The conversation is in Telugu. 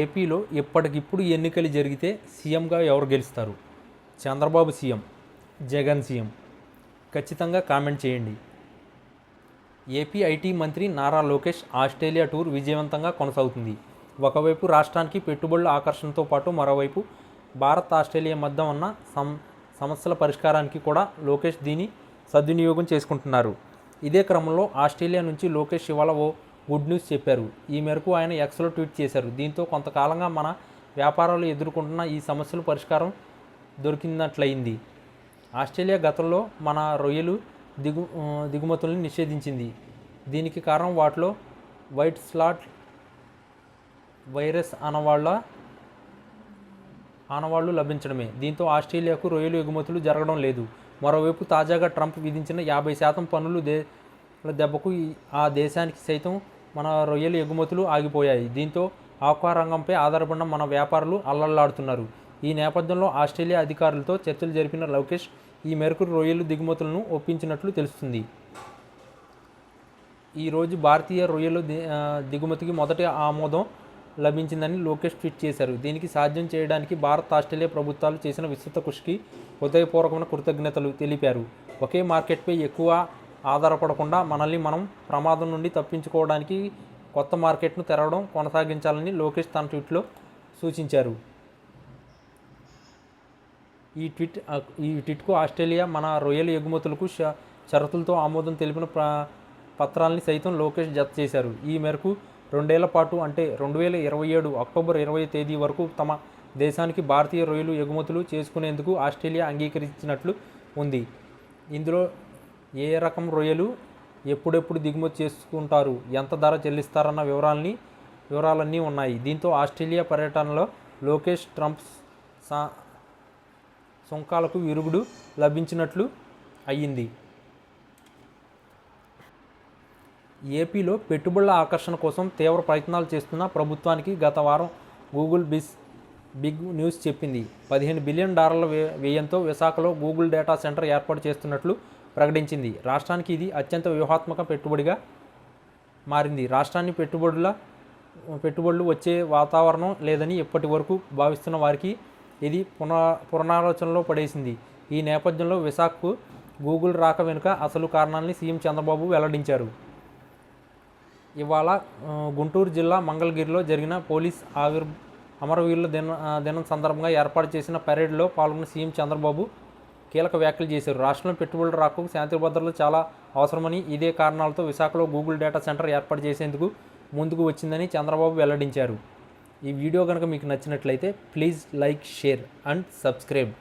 ఏపీలో ఇప్పటికిప్పుడు ఎన్నికలు జరిగితే సీఎంగా ఎవరు గెలుస్తారు? Chandrababu CM, Jagan CM? ఖచ్చితంగా కామెంట్ చేయండి. ఏపీ ఐటీ మంత్రి నారా లోకేష్ ఆస్ట్రేలియా టూర్ విజయవంతంగా కొనసాగుతుంది. ఒకవైపు రాష్ట్రానికి పెట్టుబడుల ఆకర్షణతో పాటు మరోవైపు భారత్ ఆస్ట్రేలియా మధ్య ఉన్న సమస్యల పరిష్కారానికి కూడా లోకేష్ దీన్ని సద్వినియోగం చేసుకుంటున్నారు. ఇదే క్రమంలో ఆస్ట్రేలియా నుంచి లోకేష్ ఇవాళ ఓ గుడ్ న్యూస్ చెప్పారు. ఈ మేరకు ఆయన ఎక్స్లో ట్వీట్ చేశారు. దీంతో కొంతకాలంగా మన వ్యాపారాలు ఎదుర్కొంటున్న ఈ సమస్యలు పరిష్కారం దొరికినట్లయింది. ఆస్ట్రేలియా గతంలో మన రొయ్యలు దిగుమతుల్ని నిషేధించింది. దీనికి కారణం వాటిలో వైట్ స్లాట్ వైరస్ ఆనవాళ్లు లభించడమే. దీంతో ఆస్ట్రేలియాకు రొయ్యలు ఎగుమతులు జరగడం లేదు. మరోవైపు తాజాగా ట్రంప్ విధించిన 50% పన్నులు దెబ్బకు ఆ దేశానికి సైతం మన రొయ్యల ఎగుమతులు ఆగిపోయాయి. దీంతో ఆక్వా రంగంపై ఆధారపడిన మన వ్యాపారులు అల్లల్లాడుతున్నారు. ఈ నేపథ్యంలో ఆస్ట్రేలియా అధికారులతో చర్చలు జరిపిన లోకేష్ ఈ మేరకు రొయ్యలు దిగుమతులను ఒప్పించినట్లు తెలుస్తుంది. ఈరోజు భారతీయ రొయ్యలు దిగుమతికి మొదటి ఆమోదం లభించిందని లోకేష్ ట్వీట్ చేశారు. దీనికి సాధ్యం చేయడానికి భారత్, ఆస్ట్రేలియా ప్రభుత్వాలు చేసిన విస్తృత కృషికి హృదయపూర్వకమైన కృతజ్ఞతలు తెలిపారు. ఒకే మార్కెట్పై ఎక్కువ ఆధారపడకుండా మనల్ని మనం ప్రమాదం నుండి తప్పించుకోవడానికి కొత్త మార్కెట్ను తెరవడం కొనసాగించాలని లోకేష్ తన ట్వీట్లో సూచించారు. ఈ ట్వీట్కు ఆస్ట్రేలియా మన రొయ్యల ఎగుమతులకు షరతులతో ఆమోదం తెలిపిన పత్రాల్ని సైతం లోకేష్ జత చేశారు. ఈ మేరకు 2 ఏళ్ల పాటు అంటే 2027 అక్టోబర్ 20 తేదీ వరకు తమ దేశానికి భారతీయ రొయ్యలు ఎగుమతులు చేసుకునేందుకు ఆస్ట్రేలియా అంగీకరించినట్లు ఉంది. ఇందులో ఏ రకం రొయ్యలు ఎప్పుడెప్పుడు దిగుమతి చేసుకుంటారు, ఎంత ధర చెల్లిస్తారన్న వివరాలన్నీ ఉన్నాయి. దీంతో ఆస్ట్రేలియా పర్యటనలో లోకేష్ ట్రంప్ సుంకాలకు విరుగుడు లభించినట్లు అయ్యింది. ఏపీలో పెట్టుబడుల ఆకర్షణ కోసం తీవ్ర ప్రయత్నాలు చేస్తున్న ప్రభుత్వానికి గత వారం గూగుల్ బిగ్ న్యూస్ చెప్పింది. $15 బిలియన్ వ్యయంతో విశాఖలో గూగుల్ డేటా సెంటర్ ఏర్పాటు చేస్తున్నట్లు ప్రకటించింది. రాష్ట్రానికి ఇది అత్యంత వ్యూహాత్మక పెట్టుబడిగా మారింది. రాష్ట్రాన్ని పెట్టుబడులు వచ్చే వాతావరణం లేదని ఇప్పటి వరకు భావిస్తున్న వారికి ఇది పునరాలోచనలో పడేసింది. ఈ నేపథ్యంలో విశాఖకు గూగుల్ రాక వెనుక అసలు కారణాన్ని సీఎం చంద్రబాబు వెల్లడించారు. ఇవాళ గుంటూరు జిల్లా మంగళగిరిలో జరిగిన పోలీస్ అమరవీరుల దినం సందర్భంగా ఏర్పాటు చేసిన పరేడ్లో పాల్గొన్న సీఎం చంద్రబాబు కీలక వ్యాఖ్యలు చేశారు. రాష్ట్రంలో పెట్టుబడుల రాకకు శాంతి భద్రతలు చాలా అవసరమని, ఇదే కారణాలతో విశాఖలో గూగుల్ డేటా సెంటర్ ఏర్పాటు చేసేందుకు ముందుకు వచ్చిందని చంద్రబాబు వెల్లడించారు. ఈ వీడియో కనుక మీకు నచ్చినట్లయితే please like, share and subscribe.